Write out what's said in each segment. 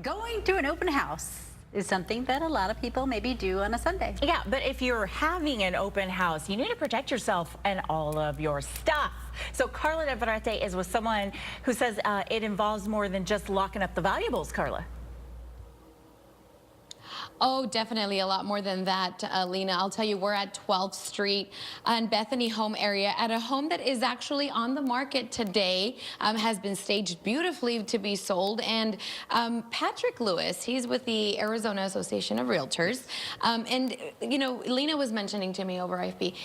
Going to an open house is something that a lot of people maybe do on a Sunday. Yeah, but if you're having an open house, you need to protect yourself and all of your stuff. So Karla Navarrette is with someone who says it involves more than just locking up the valuables, Karla. Oh, definitely a lot more than that, Lena. I'll tell you, we're at 12th Street and Bethany Home area at a home that is actually on the market today, has been staged beautifully to be sold. And Patrick Lewis, he's with the Arizona Association of Realtors. And, you know, Lena was mentioning to me over IFB,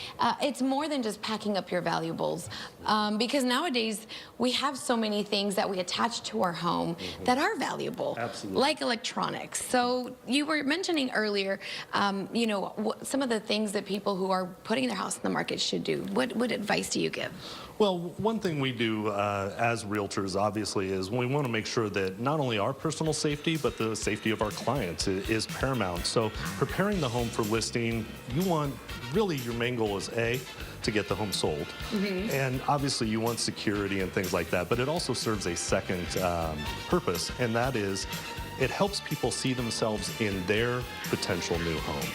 it's more than just packing up your valuables. Because nowadays we have so many things that we attach to our home that are valuable. Absolutely. Like electronics. So you were mentioning earlier, you know, some of the things that people who are putting their house in the market should do. What advice do you give? Well, one thing we do as realtors, obviously, is we want to make sure that not only our personal safety, but the safety of our clients is paramount. So preparing the home for listing, you want, really your main goal is A, to get the home sold. And obviously you want security and things like that, but it also serves a second purpose, and that is it helps people see themselves in their potential new home,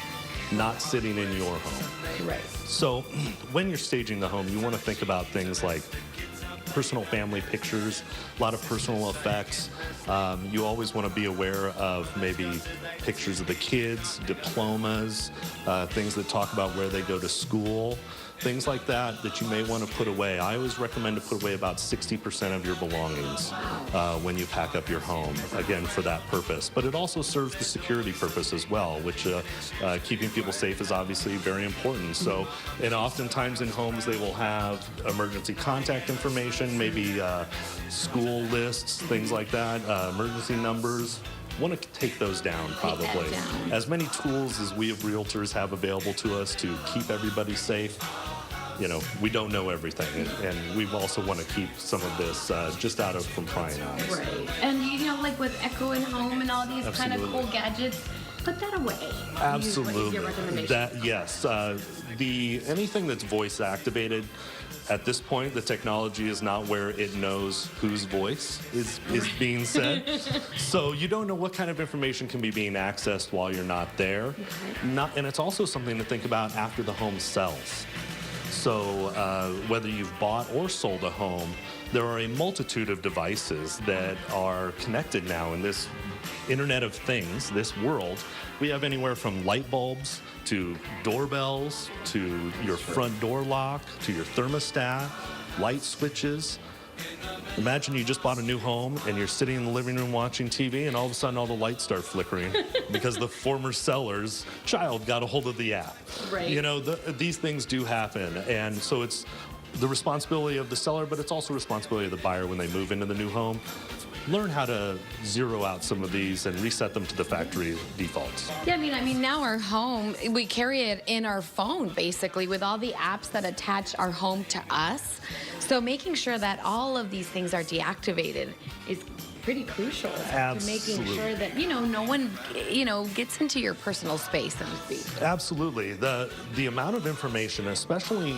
not sitting in your home. Right. So when you're staging the home, you want to think about things like personal family pictures, a lot of personal effects. You always want to be aware of maybe pictures of the kids, diplomas, things that talk about where they go to school, things like that that you may want to put away. I always recommend to put away about 60% of your belongings when you pack up your home, again, for that purpose. But it also serves the security purpose as well, which keeping people safe is obviously very important. So, and oftentimes in homes they will have emergency contact information, maybe school lists, things like that, emergency numbers. Want to take those down, probably. As many tools as we as realtors have available to us to keep everybody safe. You know, we don't know everything, and we also want to keep some of this just out of from prying eyes. Right. And you know, like with Echo and Home and all these kind of cool gadgets, put that away. Absolutely. What is your recommendation? Yes. Anything that's voice activated. At this point, the technology is not where it knows whose voice is being said. So you don't know what kind of information can be being accessed while you're not there. And it's also something to think about after the home sells. So whether you've bought or sold a home, there are a multitude of devices that are connected now in this Internet of Things, this world. We have anywhere from light bulbs to doorbells to your front door lock to your thermostat, light switches. Imagine you just bought a new home and you're sitting in the living room watching TV and all of a sudden all the lights start flickering because the former seller's child got a hold of the app. Right. You know, these things do happen, and so it's the responsibility of the seller, but it's also responsibility of the buyer when they move into the new home. Learn how to zero out some of these and reset them to the factory defaults. Yeah, I mean, now our home, we carry it in our phone, basically, with all the apps that attach our home to us. So making sure that all of these things are deactivated is pretty crucial. Absolutely. To making sure that, you know, no one, you know, gets into your personal space, so to speak. Absolutely. The amount of information, especially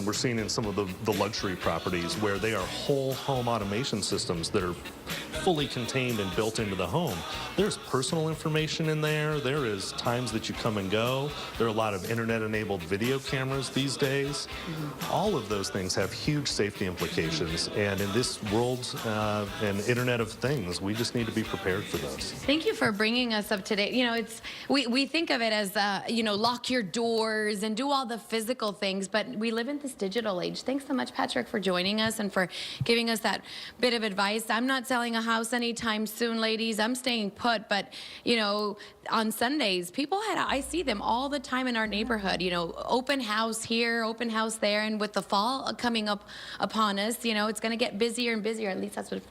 we're seeing in some of the luxury properties where they are whole home automation systems that are fully contained and built into the home. There's personal information in there. There is times that you come and go. There are a lot of internet-enabled video cameras these days. All of those things have huge safety implications. And in this world and Internet of Things, we just need to be prepared for those. Thank you for bringing us up to date. You know, we think of it as, you know, lock your doors and do all the physical things, but we live in this digital age. Thanks so much, Patrick, for joining us and for giving us that bit of advice. I'm not selling a house anytime soon, ladies. I'm staying put, but, you know, on Sundays, I see them all the time in our neighborhood, you know, open house here, open house there, and with the fall coming up upon us, you know, it's going to get busier and busier. At least that's what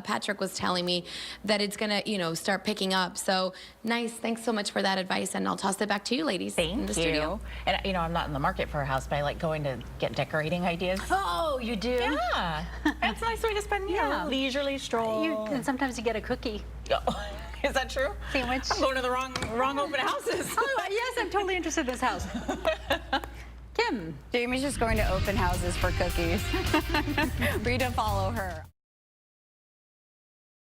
Patrick was telling me, that it's going to, you know, start picking up. So nice. Thanks so much for that advice, and I'll toss it back to you, ladies. Thank in the you. Studio. And, you know, I'm not in the market for a house, but I like going to get decorating ideas. Oh, you do? Yeah. That's a nice way to spend, you know, leisurely stroll. And sometimes you get a cookie. Is that true? Sandwich. I'm going to the wrong open houses. Oh, yes, I'm totally interested in this house. Kim. Jamie's just going to open houses for cookies. Free to follow her.